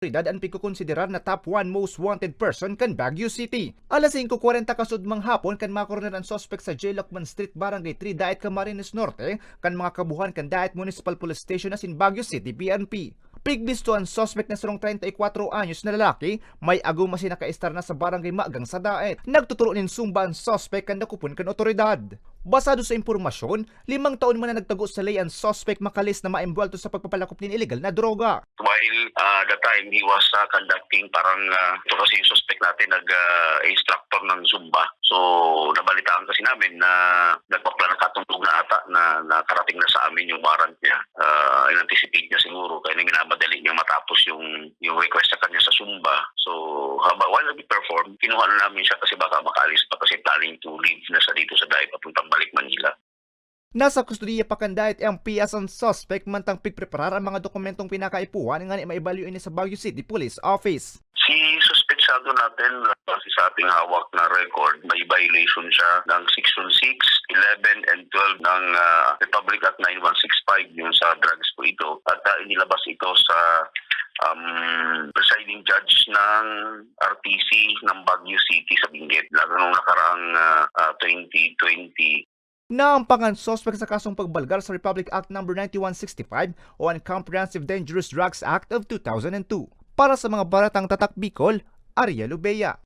ang pagkukonsiderar na top 1 most wanted person kan Baguio City. Alas 5:40 kasudmang hapon kan makorner ang suspect sa J. Locman Street, Barangay 3, Daet Camarines Norte, kan mga kabuhan kan Daet Municipal Police Station as in Baguio City, PNP. Pigbisto ang suspect na sarong 34 anyos na lalaki, may aguma si nakaistar na sa barangay Maagang sa Daet. Nagtuturo nin sumba ang suspect kan nakupon kan otoridad. Basado sa impormasyon, 5 taon man na nagtago sa lay ang suspect makalis na maimbwelto sa pagpapalakop ng illegal na droga. While the time he was conducting ito kasi yung suspect natin nag-instructor ng Zumba. So nabalitaan kasi namin na nagpaplano katulog na ata na nakarating na sa amin yung warrant niya. In-anticipate niya siguro kaya minamadali niya matapos yung request sa kanya sa Zumba. So while nag-perform, kinuha na namin siya kasi baka makaalis pa kasi planning to leave na sa dito sa Daet papuntang balik Manila. Nasa kustudiya pa kan Daet MP as ang suspect mantang pigpreparar ang mga dokumentong pinakaipuan nga ni maibaluin ni sa Baguio City Police Office. Si suspetsado natin, kasi sa ating hawak na record, may violation siya ng Section 6, 11, and 12 ng Republic Act 9165, yung sa drugs po ito. At inilabas ito sa presiding judge ng RTC ng Baguio City sa Benguet, lalo nung nakaraang 2020. Naampangan suspect sa kasong pagbalgar sa Republic Act No. 9165 o ang Comprehensive Dangerous Drugs Act of 2002. Para sa mga baratang tatak Bicol, Ariel Ubea.